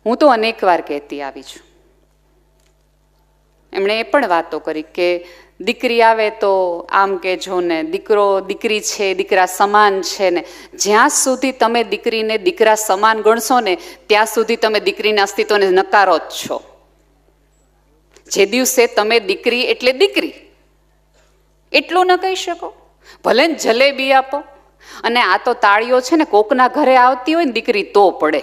હું તો અનેક વાર કહેતી આવી છું. એમણે એ પણ વાતો કરી કે દીકરી આવે તો આમ કહેજો ને, દીકરો દીકરી છે દીકરા સમાન છે ને. જ્યાં સુધી તમે દીકરીને દીકરા સમાન ગણશો ને ત્યાં સુધી તમે દીકરીના અસ્તિત્વને નકારો જ છો. જે દિવસે તમે દીકરી એટલે દીકરી એટલું ન કહી શકો, ભલે ને જલેબી આપો. અને આ તો તાળીઓ છે ને કોકના ઘરે આવતી હોય ને દીકરી તો પડે.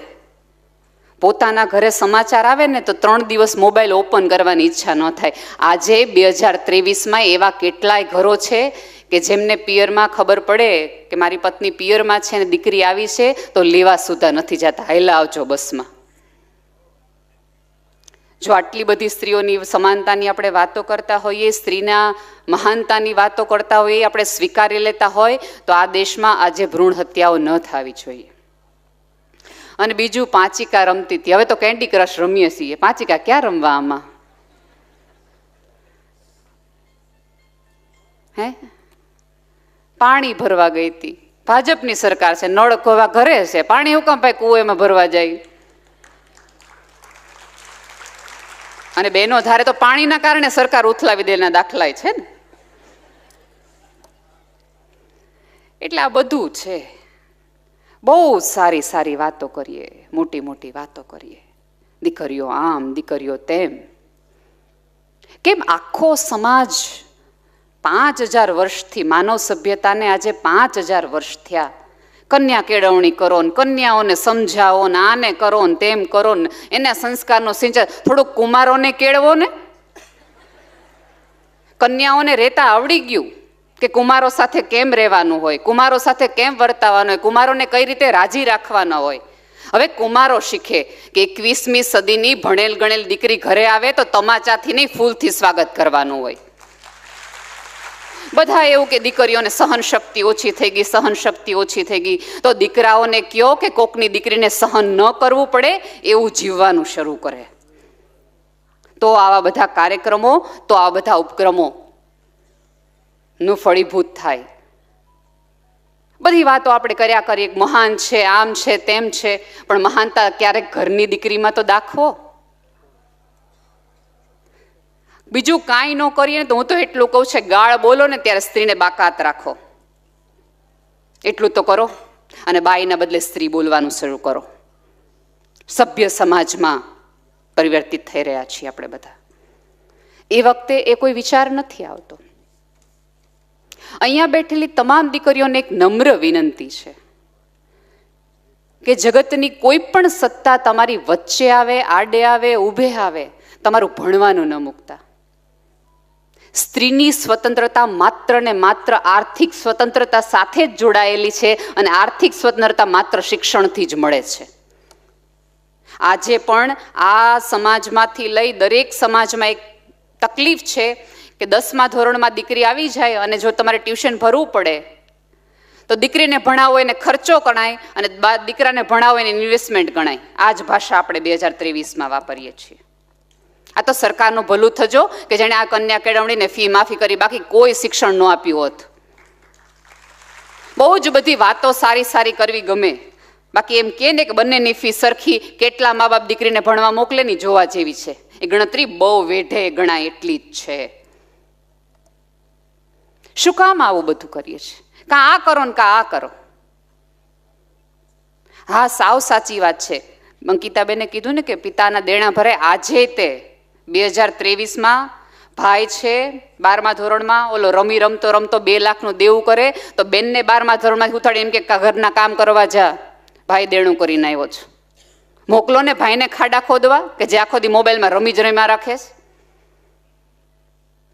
પોતાના ઘરે સમાચાર આવે ને તો 3 દિવસ મોબાઈલ ઓપન કરવાની ઈચ્છા ન થાય. આજે 2023માં એવા કેટલાય ઘરો છે કે જેમને પિયરમાં ખબર પડે કે મારી પત્ની પિયરમાં છે ને દીકરી આવી છે તો લેવા સુધા નથી જતા, હાલ્યા આવજો બસમાં. જો આટલી બધી સ્ત્રીઓની સમાનતાની આપણે વાતો કરતા હોઈએ, સ્ત્રીના મહાનતાની વાતો કરતા હોઈએ, આપણે સ્વીકારી લેતા હોય તો આ દેશમાં આજે ભ્રૂણ હત્યાઓ ન થવી જોઈએ. અને બીજું, પાંચિકા રમતી હતી. હવે તો કેન્ડી ક્રશ રમીએ છીએ. પાંચિકા ક્યાં રમવા આમાં? હે, પાણી ભરવા ગઈ હતી. ભાજપની સરકાર છે, નળ ખોવા ઘરે છે, પાણી હું કામ ભાઈ કુએમાં ભરવા જાય? અને બેનો ધારે તો પાણીના કારણે સરકાર ઉથલાવી દેના દાખલાય છે ને. એટલે આ બધું છે. બહુ સારી સારી વાતો કરીએ, મોટી મોટી વાતો કરીએ, દીકરીઓ આમ દીકરીઓ તેમ. કેમ આખો સમાજ 5000 વર્ષથી, માનવ સભ્યતાને આજે 5000 વર્ષ થયા, કન્યા કેળવણી કરો ને, કન્યાઓને સમજાવો ને, આને કરો ને તેમ કરો ને, એના સંસ્કારનો સિંચાઈ. થોડુંક કુમારોને કેળવો ને. કન્યાઓને રહેતા આવડી ગયું કે કુમારો સાથે કેમ રહેવાનું હોય, કુમારો સાથે કેમ વર્તાવાનું હોય, કુમારોને કઈ રીતે રાજી રાખવાના હોય. હવે કુમારો શીખે કે 21મી સદીની ભણેલ ગણેલ દીકરી ઘરે આવે તો તમાચાથી નહીં, ફૂલથી સ્વાગત કરવાનું હોય. બધા એવું કે દીકરીઓને સહન શક્તિ ઓછી થઈ ગઈ, સહન શક્તિ ઓછી થઈ ગઈ. તો દીકરાઓને કયો કે કોકની દીકરીને સહન ન કરવું પડે એવું જીવવાનું શરૂ કરે. તો આવા બધા કાર્યક્રમો, તો આવા બધા ઉપક્રમો નું ફળીભૂત થાય. બધી વાતો આપણે કર્યા કરીએ, મહાન છે, આમ છે, તેમ છે, પણ મહાનતા ક્યારેક ઘરની દીકરીમાં તો દાખવો. બીજું કાંઈ ન કરીએ તો હું તો એટલું કહું છે, ગાળ બોલો ને ત્યારે સ્ત્રીને બાકાત રાખો, એટલું તો કરો. અને બાઈના બદલે સ્ત્રી બોલવાનું શરૂ કરો. સભ્ય સમાજમાં પરિવર્તિત થઈ રહ્યા છીએ આપણે બધા. એ વખતે એ કોઈ વિચાર નથી આવતો. અહીંયા બેઠેલી તમામ દીકરીઓને એક નમ્ર વિનંતી છે કે જગતની કોઈ પણ સત્તા તમારી વચ્ચે આવે, આડે આવે, ઊભે આવે, તમારું ભણવાનું ન મૂકતા. સ્ત્રીની સ્વતંત્રતા માત્ર ને માત્ર આર્થિક સ્વતંત્રતા સાથે જ જોડાયેલી છે, અને આર્થિક સ્વતંત્રતા માત્ર શિક્ષણથી જ મળે છે. આજે પણ આ સમાજમાંથી લઈ દરેક સમાજમાં એક તકલીફ છે કે 10મા ધોરણમાં દીકરી આવી જાય અને જો તમારે ટ્યુશન ભરવું પડે તો દીકરીને ભણાવો એને ખર્ચો ગણાય અને દીકરાને ભણાવો એને ઇન્વેસ્ટમેન્ટ ગણાય. આ જ ભાષા આપણે 2023માં વાપરીએ છીએ. આ તો સરકારનું ભલું થજો કે જેણે આ કન્યા કેળવણીને ફી માફી કરી, બાકી કોઈ શિક્ષણ ન આપ્યું હોત. બહુ જ બધી વાતો સારી સારી કરવી ગમે, બાકી એમ કે ને કે બંનેની ફી સરખી, કેટલા મા બાપ દીકરીને ભણવા મોકલે ની જોવા જેવી છે. એ ગણતરી બહુ વેઢે ગણાય એટલી જ છે. શું કામ આવું બધું કરીએ છીએ? કાં આ કરો ને કાં આ કરો. હા, સાવ સાચી વાત છે. અંકિતાબેને કીધું ને કે પિતાના દેણા ભરે. આજે તે 2023માં ભાઈ છે 12મા ધોરણમાં, ઓલો રમી રમતો રમતો 2 લાખનું દેવું કરે તો બેનને 12મા ધોરણમાં ઉતાડી એમ કે ઘરના કામ કરવા જા, ભાઈ દેણું કરીને આવ્યો છે. મોકલો ને ભાઈને ખાડા ખોદવા કે જે આખો દી મોબાઈલમાં રમી જ રમ્યા રાખે છે.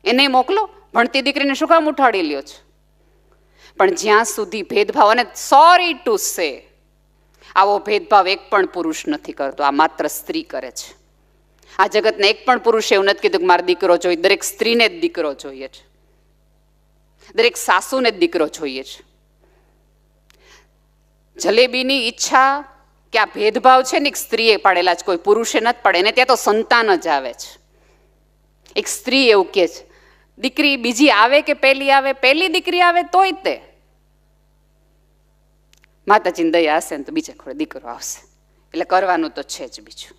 એને મોકલો. ભણતી દીકરીને શું કામ ઉઠાડી લ્યો છો? પણ જ્યાં સુધી ભેદભાવ, અને સોરી ટુ સે, આવો ભેદભાવ એક પણ પુરુષ નથી કરતો, આ માત્ર સ્ત્રી કરે છે. આ જગતને એક પણ પુરુષે એવું નથી કીધું કે મારો દીકરો જોઈએ. દરેક સ્ત્રીને જ દીકરો જોઈએ છે, દરેક સાસુને જ દીકરો જોઈએ છે. જલેબીની ઈચ્છા કે આ ભેદભાવ છે ને એક સ્ત્રીએ પાડેલા છે, કોઈ પુરુષે નથી પાડે. એને ત્યાં તો સંતાન જ આવે છે. એક સ્ત્રી એવું કહે છે, દીકરી બીજી આવે કે પહેલી આવે, પહેલી દીકરી આવે તોય તે માતાજીની દયા હશે ને તો બીજા ખોડે દીકરો આવશે. એટલે કરવાનું તો છે જ બીજું.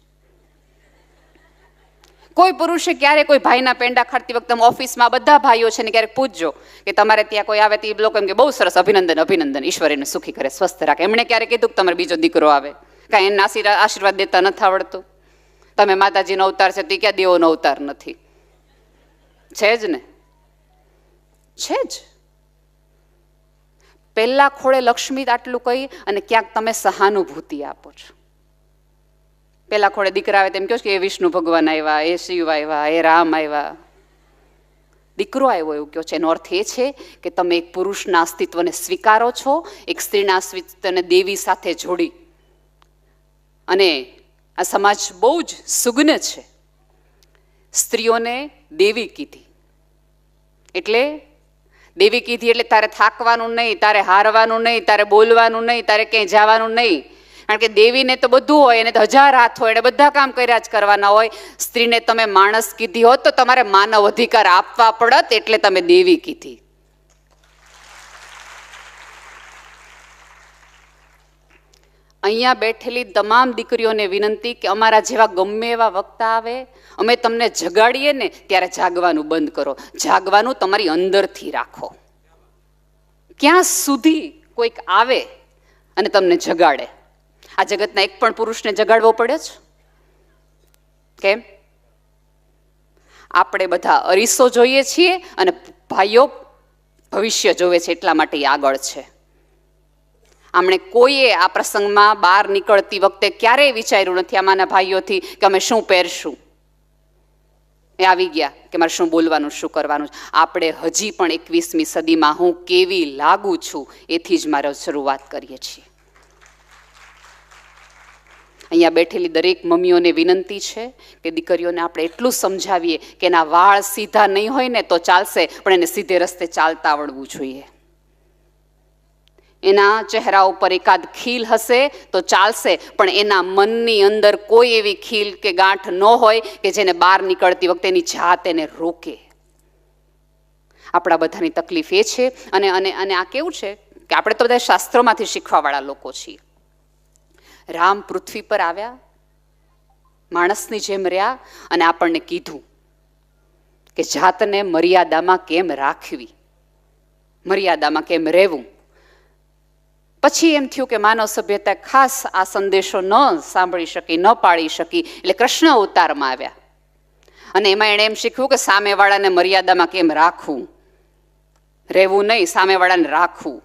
કોઈ પુરુષે ક્યારે કોઈ ભાઈના પેંડા ખાડતી વખતે ઓફિસમાં બધા ભાઈઓ છે ને ક્યારેક પૂછજો કે તમારે ત્યાં કોઈ આવે તો એ લોકો એમ કે બહુ સરસ, અભિનંદન અભિનંદન, ઈશ્વર એને સુખી કરે, સ્વસ્થ રાખે. એમણે ક્યારે કીધું કે તમારે બીજો દીકરો આવે? કાંઈ એને આશીર્વાદ દેતા નથી આવડતું? તમે માતાજીનો અવતાર છે તો ક્યાં દેવોનો અવતાર નથી? છે જ ને, છે જ. પહેલા ખોળે લક્ષ્મી આટલું કહી અને ક્યાંક તમે સહાનુભૂતિ આપો છો. પેલા ખોળે દીકરા આવે તેમ કહો કે એ વિષ્ણુ ભગવાન આવ્યા, એ શિવ આવ્યા, એ રામ આવ્યા. દીકરો આવ્યો એવું કહો છો. એનો અર્થ એ છે કે તમે એક પુરુષના અસ્તિત્વને સ્વીકારો છો, એક સ્ત્રીના અસ્તિત્વને દેવી સાથે જોડી. અને આ સમાજ બહુ જ સુગ્ન છે. સ્ત્રીઓને દેવી કીધી એટલે દેવી કીધી એટલે તારે થાકવાનું નહીં, તારે હારવાનું નહીં, તારે બોલવાનું નહીં, તારે ક્યાંય જવાનું નહીં. કારણ કે દેવીને તો બધું હોય, એને તો 1000 હાથ હોય, એને બધા કામ કર્યા જ કરવાના હોય. સ્ત્રીને તમે માણસ કીધી હોત તો તમારે માનવ અધિકાર આપવા પડત, એટલે તમે દેવી કીધી. અહીંયા બેઠેલી તમામ દીકરીઓને વિનંતી કે અમારા જેવા ગમે એવા વક્તા આવે, અમે તમને જગાડીએ ને ત્યારે જાગવાનું બંધ કરો. જાગવાનું તમારી અંદરથી રાખો. ક્યાં સુધી કોઈક આવે અને તમને જગાડે? આ જગતના એક પણ પુરુષને જગાડવો પડે છે? કેમ? આપણે બધા અરીસો જોઈએ છીએ અને ભાઈઓ ભવિષ્ય જોવે છે, એટલા માટે આગળ છે. આમણે કોઈએ આ પ્રસંગમાં બહાર નીકળતી વખતે ક્યારેય વિચાર્યું નથી આમાંના ભાઈઓથી કે અમે શું પહેરશું. એ આવી ગયા કે મારે શું બોલવાનું, શું કરવાનું. આપણે હજી પણ 21મી સદીમાં હું કેવી લાગુ છું એથી જ મારે શરૂઆત કરીએ છીએ. અહીંયા બેઠેલી દરેક મમ્મીઓને વિનંતી છે કે દીકરીઓને આપણે એટલું સમજાવીએ કે એના વાળ સીધા નહીં હોય ને તો ચાલશે, પણ એને સીધે રસ્તે ચાલતા આવડવું જોઈએ. એના ચહેરા ઉપર એકાદ ખીલ હશે તો ચાલશે, પણ એના મનની અંદર કોઈ એવી ખીલ કે ગાંઠ ન હોય કે જેને બહાર નીકળતી વખતે એની જાત એને રોકે. આપણા બધાની તકલીફ એ છે. અને અને અને આ કેવું છે કે આપણે તો બધા શાસ્ત્રોમાંથી શીખવાવાળા લોકો છીએ. રામ પૃથ્વી પર આવ્યા, માણસની જેમ રહ્યા અને આપણને કીધું કે જાતને મર્યાદામાં કેમ રાખવી, મર્યાદામાં કેમ રહેવું. પછી એમ થયું કે માનવ સભ્યતા ખાસ આ સંદેશો ન સાંભળી શકી, ન પાળી શકી, એટલે કૃષ્ણ અવતારમાં આવ્યા અને એમાં એણે એમ શીખવું કે સામેવાળાને મર્યાદામાં કેમ રાખવું, રહેવું નહીં, સામેવાળાને રાખવું.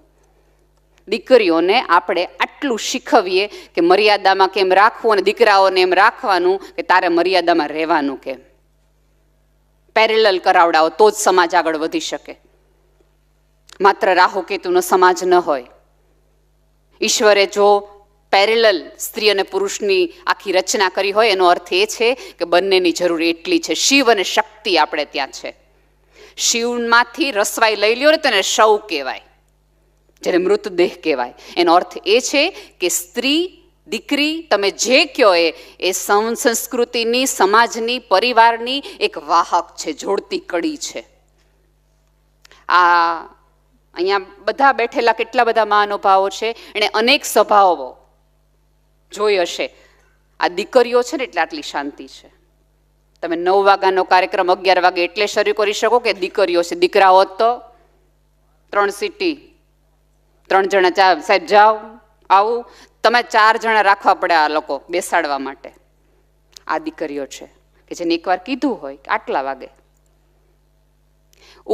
દીકરીઓને આપણે આટલું શીખવીએ કે મર્યાદામાં કેમ રાખવું, અને દીકરાઓને એમ રાખવાનું કે તારે મર્યાદામાં રહેવાનું કેમ. પેરેલલ કરાવડાવો તો જ સમાજ આગળ વધી શકે. માત્ર રાહુ કેતુનો સમાજ ન હોય. ઈશ્વરે જો પેરેલલ સ્ત્રી અને પુરુષની આખી રચના કરી હોય એનો અર્થ એ છે કે બંનેની જરૂર એટલી છે. શિવ અને શક્તિ આપણે ત્યાં છે. શિવમાંથી રસવાઈ લઈ લ્યો ને તેને શવ કહેવાય, જેને મૃતદેહ કહેવાય. એનો અર્થ એ છે કે સ્ત્રી, દીકરી, તમે જે કહો એ સંસ્કૃતિની, સમાજની, પરિવારની એક વાહક છે, જોડતી કડી છે. આ અહીંયા બધા બેઠેલા કેટલા બધા મહાનુભાવો છે, એણે અનેક સભાઓ જોઈ હશે. આ દીકરીઓ છે ને એટલે આટલી શાંતિ છે. તમે 9 વાગ્યાનો કાર્યક્રમ 11 વાગે એટલે શરૂ કરી શકો કે દીકરીઓ છે. દીકરા હોત તો 3 સીટી, 3 જણા ચા સાહેબ જાઓ આવું, તમે 4 જણા રાખવા પડે આ લોકો બેસાડવા માટે. આ દીકરીઓ છે કે જેને એકવાર કીધું હોય કે આટલા વાગે.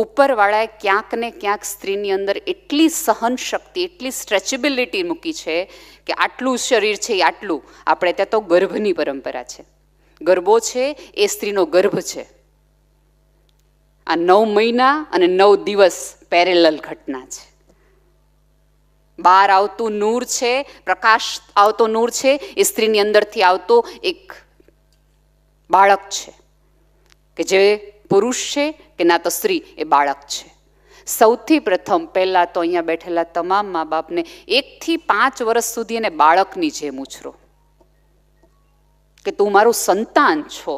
ઉપરવાળાએ ક્યાંક ને ક્યાંક સ્ત્રીની અંદર એટલી સહન શક્તિ, એટલી સ્ટ્રેચેબિલિટી મૂકી છે કે આટલું શરીર છે એ આટલું. આપણે ત્યાં તો ગર્ભની પરંપરા છે. ગર્ભો છે એ સ્ત્રીનો ગર્ભ છે. આ 9 મહિના અને 9 દિવસ પેરેલલ ઘટના છે. બહાર આવતું નૂર છે, પ્રકાશ આવતો નૂર છે, એ સ્ત્રીની અંદરથી આવતો એક બાળક છે કે જે પુરુષ છે કે ના તો સ્ત્રી, એ બાળક છે. સૌથી પ્રથમ પહેલા તો અહીંયા બેઠેલા તમામ મા બાપને 1 થી 5 વર્ષ સુધી એને બાળકની જેમ ઉછરો કે તું મારું સંતાન છો,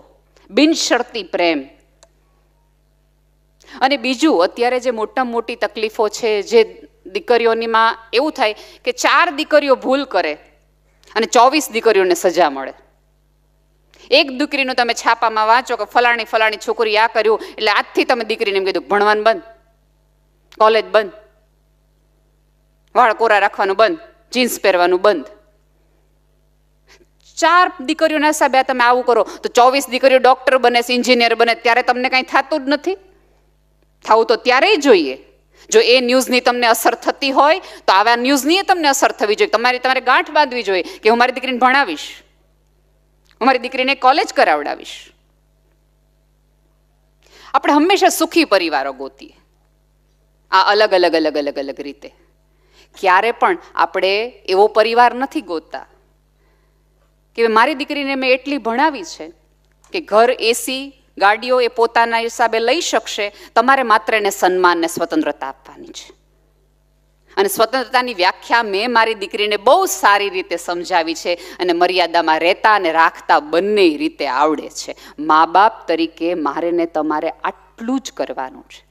બિનશરતી પ્રેમ. અને બીજું, અત્યારે જે મોટામાં મોટી તકલીફો છે, જે દીકરીઓનીમાં એવું થાય કે 4 દીકરીઓ ભૂલ કરે અને 24 દીકરીઓને સજા મળે. એક દીકરીનું તમે છાપામાં વાંચો કે ફલાણી ફલાણી છોકરી આ કર્યું, એટલે આજથી તમે દીકરીને એમ કીધું ભણવાનું બંધ, કોલેજ બંધ, વાળ કોરા રાખવાનું બંધ, જીન્સ પહેરવાનું બંધ. 4 દીકરીઓના હિસાબે તમે આવું કરો તો 24 દીકરીઓ ડોક્ટર બને છે, એન્જિનિયર બને, ત્યારે તમને કંઈ થતું જ નથી. થવું તો ત્યારેય જોઈએ. જો એ ન્યૂઝની તમને અસર થતી હોય તો આવા ન્યૂઝની તમને અસર થવી જોઈએ. તમારે ગાંઠ બાંધવી જોઈએ કે હું મારી દીકરીને ભણાવીશ, હું મારી દીકરીને કોલેજ કરાવડાવીશ. આપણે હંમેશા સુખી પરિવારો ગોતીએ, આ અલગ અલગ અલગ અલગ અલગ રીતે. ક્યારે પણ આપણે એવો પરિવાર નથી ગોતતા કે મારી દીકરીને મેં એટલી ભણાવી છે કે ઘર, એસી, ગાડીઓ એ પોતાના હિસાબે લઈ શકશે, તમારે માત્ર એને સન્માન ને સ્વતંત્રતા આપવાની છે. અને સ્વતંત્રતાની વ્યાખ્યા મેં મારી દીકરીને બહુ સારી રીતે સમજાવી છે અને મર્યાદામાં રહેતા અને રાખતા બંને રીતે આવડે છે. મા બાપ તરીકે મારે ને તમારે આટલું જ કરવાનું છે.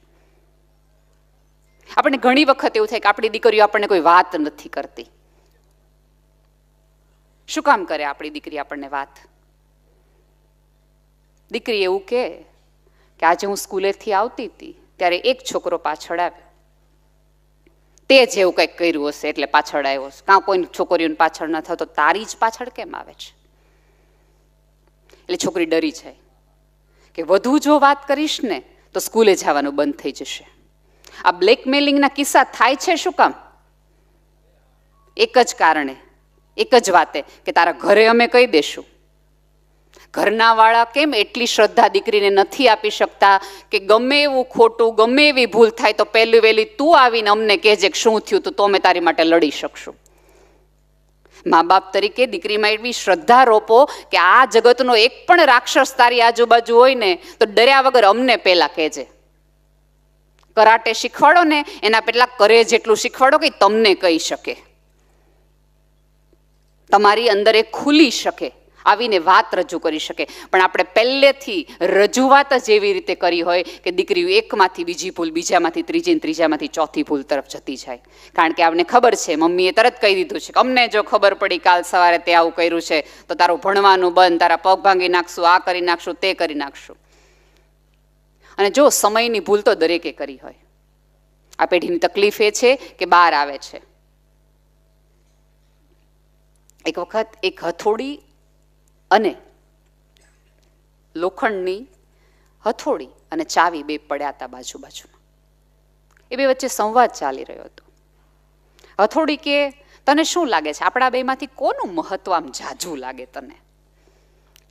આપણને ઘણી વખત એવું થાય કે આપણી દીકરીઓ આપણને કોઈ વાત નથી કરતી. શું કામ કરે આપણી દીકરી આપણને વાત? દીકરી એવું કે આજે હું સ્કૂલેથી આવતી હતી ત્યારે એક છોકરો પાછળ આવ્યો, તે જેવું કંઈક કર્યું હશે એટલે પાછળ આવ્યો હશે. કાં કોઈ છોકરીઓને પાછળ ન થતો, તારી જ પાછળ કેમ આવે છે? એટલે છોકરી ડરી જાય કે વધુ જો વાત કરીશ ને તો સ્કૂલે જવાનું બંધ થઈ જશે. આ બ્લેકમેલિંગના કિસ્સા થાય છે. શું કામ? એક જ કારણે, એક જ વાતે કે તારા ઘરે અમે કહી દેશું. ઘરના વાળા કેમ એટલી શ્રદ્ધા દીકરીને નથી આપી શકતા કે ગમે એવું ખોટું, ગમે એવી ભૂલ થાય તો પહેલી વહેલી તું આવીને અમને કહેજે કે શું થયું, તો અમે તારી માટે લડી શકશું. મા બાપ તરીકે દીકરીમાં એવી શ્રદ્ધા રોપો કે આ જગતનો એક પણ રાક્ષસ તારી આજુબાજુ હોય ને તો ડર્યા વગર અમને પહેલા કહેજે. કરાટે શીખવાડો ને એના પેલા કરે જેટલું શીખવાડો કે તમને કહી શકે, તમારી અંદર એ ખુલી શકે, આવીને વાત રજૂ કરી શકે. પણ આપણે પહેલેથી રજૂઆત જ એવી રીતે કરી હોય કે દીકરીઓ એકમાંથી બીજી ભૂલ, બીજામાંથી ત્રીજી, ત્રીજામાંથી ચોથી ભૂલ તરફ જતી જાય. કારણ કે આપણને ખબર છે, મમ્મીએ તરત કહી દીધું છે કે અમને જો ખબર પડી કાલ સવારે તે આવું કર્યું છે તો તારું ભણવાનું બંધ, તારા પગ ભાંગી નાખશું, આ કરી નાખશું, તે કરી નાખશું. અને જો સમયની ભૂલ તો દરેકે કરી હોય. આ પેઢીની તકલીફ એ છે કે બહાર આવે છે. એક વખત એક હથોડી અને લોખંડની હથોડી અને ચાવી બે પડ્યા હતા બાજુ બાજુમાં. એ બે વચ્ચે સંવાદ ચાલી રહ્યો હતો. હથોડી કે તને શું લાગે છે, આપણા બેમાંથી કોનું મહત્વ આમ જાજુ લાગે તને?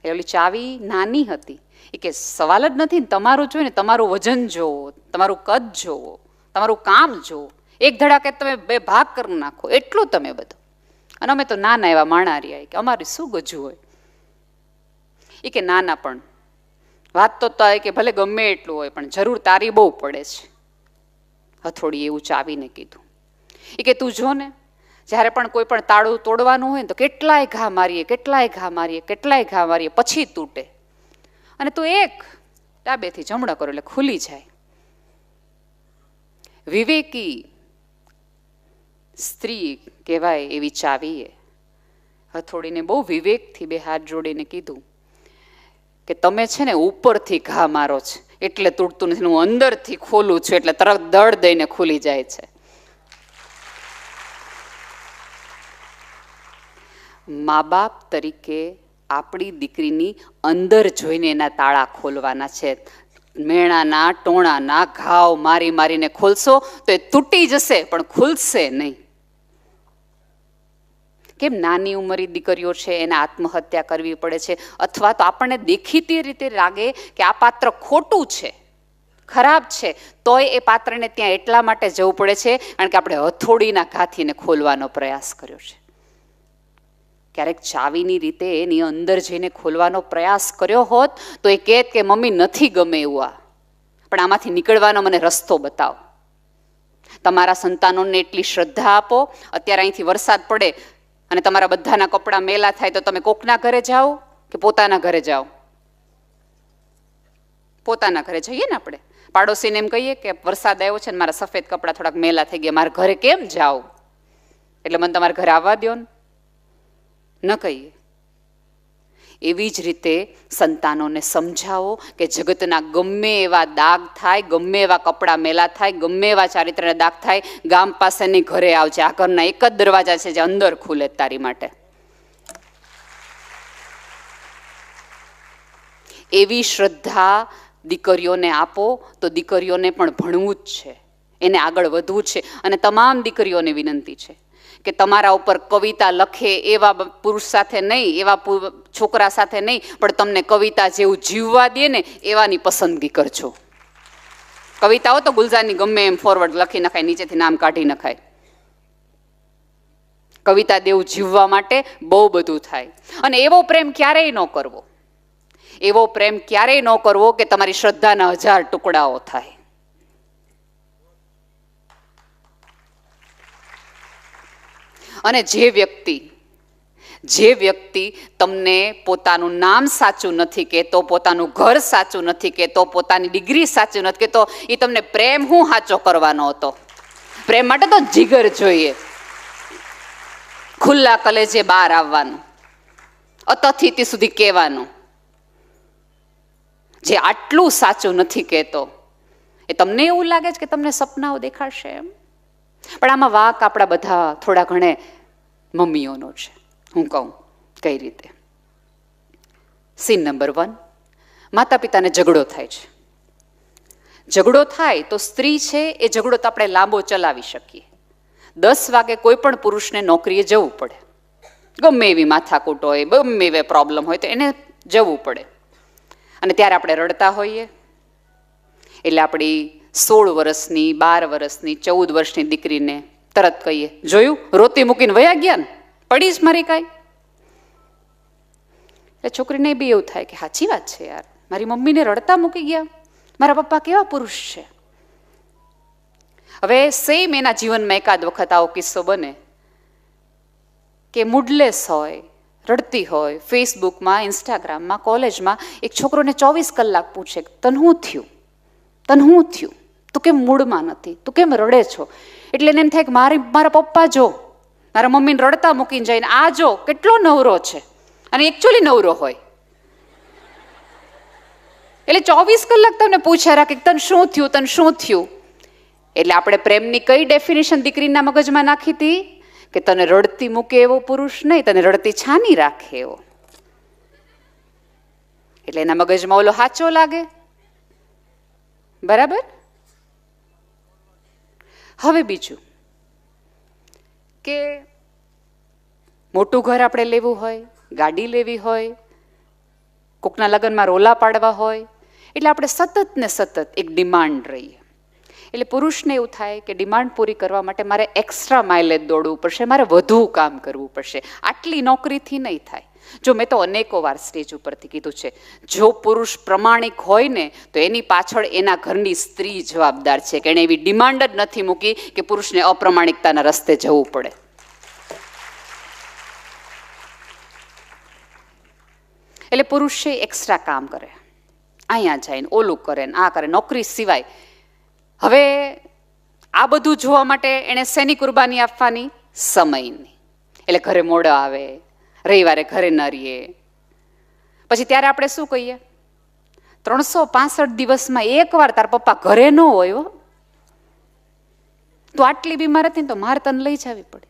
એ ઓલી ચાવી નાની હતી. એ કે સવાલ જ નથી ને, તમારું જોઈને તમારું વજન જોવો, તમારું કદ જોવો, તમારું કામ જોવો, એક ધડાકે તમે બે ભાગ કરી નાખો, એટલું તમે બધું. અને અમે તો નાના એવા માણા રહ્યા કે અમારી શું ગજુ હોય. એ કે નાના પણ વાત તો કે ભલે ગમે એટલું હોય પણ જરૂર તારી બહુ પડે છે. હથોડી એવું ચાવીને કીધું. એ કે તું જો ને, જ્યારે પણ કોઈ પણ તાળું તોડવાનું હોય ને તો કેટલાય ઘા મારીએ, કેટલાય ઘા મારીએ, કેટલાય ઘા મારીએ, પછી તૂટે. અને તું એક ડાબેથી જમણો કરો એટલે ખુલી જાય. વિવેકી સ્ત્રી કહેવાય એવી ચાવીએ હથોડીને બહુ વિવેકથી બે હાથ જોડીને કીધું કે તમે છે ને ઉપરથી ઘા મારો છે એટલે તૂટતું નથી, હું અંદરથી ખોલું છું એટલે તરત દળ દઈને ખુલી જાય છે. મા બાપ તરીકે આપણી દીકરીની અંદર જોઈને એના તાળા ખોલવાના છે. મેણાના ટોણાના ઘાવ મારી મારીને ખોલશો તો એ તૂટી જશે પણ ખુલશે નહીં. કેમ નાની ઉંમરી દીકરીઓ છે એને આત્મહત્યા કરવી પડે છે, અથવા તો આપણને દેખીતી રીતે લાગે કે આ પાત્ર ખોટું છે, ખરાબ છે, તોય એ પાત્રને ત્યાં એટલા માટે જવું પડે છે કારણ કે આપણે હથોડીના ઘાથીને ખોલવાનો પ્રયાસ કર્યો છે. ક્યારેક ચાવીની રીતે એની અંદર જઈને ખોલવાનો પ્રયાસ કર્યો હોત તો એ કહેત કે મમ્મી નથી ગમે એવું આ, પણ આમાંથી નીકળવાનો મને રસ્તો બતાવો. તમારા સંતાનોને એટલી શ્રદ્ધા આપો. અત્યારે અહીંથી વરસાદ પડે અને તમારા બધાના કપડાં મેલા થાય તો તમે કોકના ઘરે જાઓ કે પોતાના ઘરે જાઓ? પોતાના ઘરે જઈએ ને આપણે. પાડોશીને એમ કહીએ કે વરસાદ આવ્યો છે ને મારા સફેદ કપડાં થોડાક મેલા થઈ ગયા, મારા ઘરે કેમ જાઓ, એટલે મને તમારા ઘરે આવવા દો ને, ન કહીએ. એવી જ રીતે સંતાનોને સમજાવો કે જગતના ગમે એવા દાગ થાય, ગમે એવા કપડાં મેલા થાય, ગમે એવા ચારિત્રના દાગ થાય, ગામ પાસેની ઘરે આવજે, આ ઘરના એક જ દરવાજા છે જે અંદર ખુલે તારી માટે. એવી શ્રદ્ધા દીકરીઓને આપો તો દીકરીઓને પણ ભણવું જ છે, એને આગળ વધવું છે. અને તમામ દીકરીઓને વિનંતી છે કે તમારા ઉપર કવિતા લખે એવા પુરુષ સાથે નહીં, એવા છોકરા સાથે નહીં, પણ તમને કવિતા જેવું જીવવા દે ને એવાની પસંદગી કરજો. કવિતાઓ તો ગુલઝારની ગમે એમ ફોરવર્ડ લખી નખાય, નીચેથી નામ કાઢી નખાય. કવિતા દેવું જીવવા માટે બહુ બધું થાય. અને એવો પ્રેમ ક્યારેય ન કરવો, એવો પ્રેમ ક્યારેય ન કરવો કે તમારી શ્રદ્ધાના 1000 ટુકડાઓ થાય. અને જે વ્યક્તિ તમને પોતાનું નામ સાચું નથી કહેતો, પોતાનું ઘર સાચું નથી કહેતો, પોતાની ડિગ્રી સાચું નથી કહેતો, એ તમને પ્રેમ હું સાચો કરવાનો હતો? પ્રેમ માટે તો જીગર જોઈએ, ખુલ્લા કલેજે બહાર આવવાનું, અતથી સુધી કહેવાનું. જે આટલું સાચું નથી કહેતો એ તમને એવું લાગે છે કે તમને સપનાઓ દેખાડશે એમ, પણ આમાં વાક આપણા બધા થોડા ઘણે મમ્મીઓનો છે. હું કહું કઈ રીતે. સીન નંબર 1, માતા પિતાને ઝઘડો થાય છે. ઝઘડો થાય તો સ્ત્રી છે એ ઝઘડો તો આપણે લાંબો ચલાવી શકીએ. 10 વાગે કોઈ પણ પુરુષને નોકરીએ જવું પડે, ગમે એવી માથાકૂટ હોય, ગમે એવા પ્રોબ્લેમ હોય તો એને જવું પડે. અને ત્યારે આપણે રડતા હોઈએ. એટલે આપણી 16 વર્ષની, 12 વર્ષની, 14 વર્ષની દીકરીને તરત કહીએ, જોયું રોતી મૂકીને વયા ગયા ને, પડીશ મારી કાંઈ. એટલે છોકરીને બી એવું થાય કે સાચી વાત છે યાર, મારી મમ્મીને રડતા મૂકી ગયા, મારા પપ્પા કેવા પુરુષ છે. હવે સેમ એના જીવનમાં એકાદ વખત આવો કિસ્સો બને કે મૂડલેસ હોય, રડતી હોય, ફેસબુકમાં, ઇન્સ્ટાગ્રામમાં, કોલેજમાં એક છોકરોને 24 કલાક પૂછે, તને શું થયું, તને શું થયું, તું કેમ મૂડમાં નથી, તું કેમ રડે છો? એટલે એને એમ થાય કે મારા પપ્પા જો મારા મમ્મીને રડતા મૂકીને જઈને આ જો કેટલો નવરો છે, અને એકચ્યુઅલી નવરો હોય. એટલે 24 કલાક તમને પૂછ્યા રાખે તને શું થયું, તને શું થયું. એટલે આપણે પ્રેમની કઈ ડેફિનેશન દીકરીના મગજમાં નાખી હતી કે તને રડતી મૂકે એવો પુરુષ નહીં, તને રડતી છાની રાખે એવો. એટલે એના મગજમાં ઓલો સાચો લાગે. બરાબર. હવે બીજું કે મોટું ઘર આપણે લેવું હોય, ગાડી લેવી હોય, કોકના લગ્નમાં રોલા પાડવા હોય, એટલે આપણે સતત ને સતત એક ડિમાન્ડ રહીએ. એટલે પુરુષને એવું થાય કે ડિમાન્ડ પૂરી કરવા માટે મારે એક્સ્ટ્રા માઇલેજ દોડવું પડશે, મારે વધુ કામ કરવું પડશે, આટલી નોકરીથી નહીં થાય. જો મેં તો અનેકો વાર સ્ટેજ ઉપરથી કીધું છે, જો પુરુષ પ્રમાણિક હોય ને તો એની પાછળ એના ઘરની સ્ત્રી જવાબદાર છે કે એણે એવી ડિમાન્ડ જ નથી મૂકી કે પુરુષને અપ્રમાણિકતાના રસ્તે જવું પડે. એટલે પુરુષ છે એક્સ્ટ્રા કામ કરે, અહીંયા જઈને ઓલું કરે ને આ કરે, નોકરી સિવાય. હવે આ બધું જોવા માટે એણે શેની કુરબાની આપવાની? સમયની. એટલે ઘરે મોડો આવે, રવિવારે ઘરે ન રહીએ. પછી ત્યારે આપણે શું કહીએ? 365 દિવસમાં એકવાર તાર પપ્પા ઘરે ન હોય, તું આટલી બીમાર હતી ને તો મારે તને લઈ જવી પડે,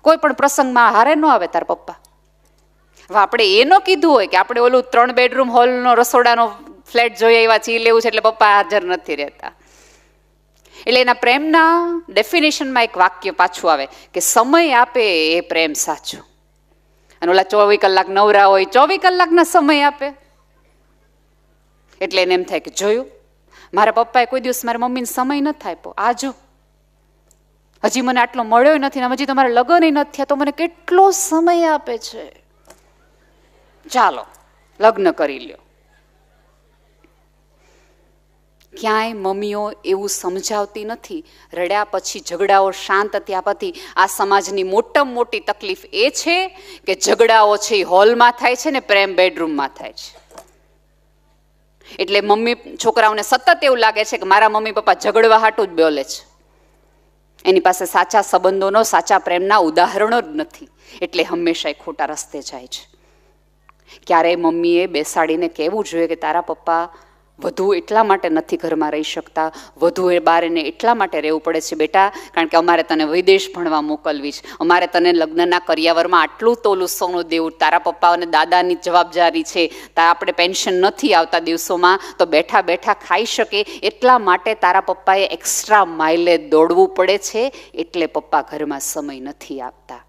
કોઈ પણ પ્રસંગમાં હારે ન આવે તાર પપ્પા. હવે આપણે એ ન કીધું હોય કે આપણે ઓલું 3 બેડરૂમ હોલનો રસોડાનો ફ્લેટ જોઈએ એવા ચી લેવું છે એટલે પપ્પા હાજર નથી રહેતા. એટલે એના પ્રેમના ડેફિનેશનમાં એક વાક્ય પાછું આવે કે સમય આપે એ પ્રેમ સાચો. અને ઓલા 24 કલાક નવરા હોય, 24 કલાકના સમય આપે. એટલે એને એમ થાય કે જોયું મારા પપ્પાએ કોઈ દિવસ મારા મમ્મીને સમય નથી આપ્યો, આ જો હજી મને આટલો મળ્યો નથી, હજી તો મારા લગ્ન નથી થયા તો મને કેટલો સમય આપે છે, ચાલો લગ્ન કરી લ્યો. ક્યાંય મમ્મીઓ એવું સમજાવતી નથી. રડ્યા પછી, ઝઘડાઓ શાંત થયા પછી આ સમાજની મોટામાં મોટી તકલીફ એ છે કે ઝઘડાઓ છે એ હોલમાં થાય છે ને પ્રેમ બેડરૂમમાં થાય છે. એટલે મમ્મી છોકરાઓને સતત એવું લાગે છે કે મારા મમ્મી પપ્પા ઝઘડવા હાટું જ બોલે છે, એની પાસે સાચા સંબંધોનો, સાચા પ્રેમના ઉદાહરણો જ નથી, એટલે હંમેશા ખોટા રસ્તે જાય છે. ક્યારેય મમ્મીએ બેસાડીને કહેવું જોઈએ કે તારા પપ્પા વધુ એટલા માટે નથી ઘરમાં રહી શકતા, વધુ એ બહાર એને એટલા માટે રહેવું પડે છે બેટા, કારણ કે અમારે તને વિદેશ ભણવા મોકલવી છે, અમારે તને લગ્નના કરિયાવરમાં આટલું તોલું સોનું દેવું, તારા પપ્પા અને દાદાની જવાબદારી છે, આપણે પેન્શન નથી આવતા દિવસોમાં તો બેઠા બેઠા ખાઈ શકે, એટલા માટે તારા પપ્પાએ એક્સ્ટ્રા માઇલે દોડવું પડે છે, એટલે પપ્પા ઘરમાં સમય નથી આપતા.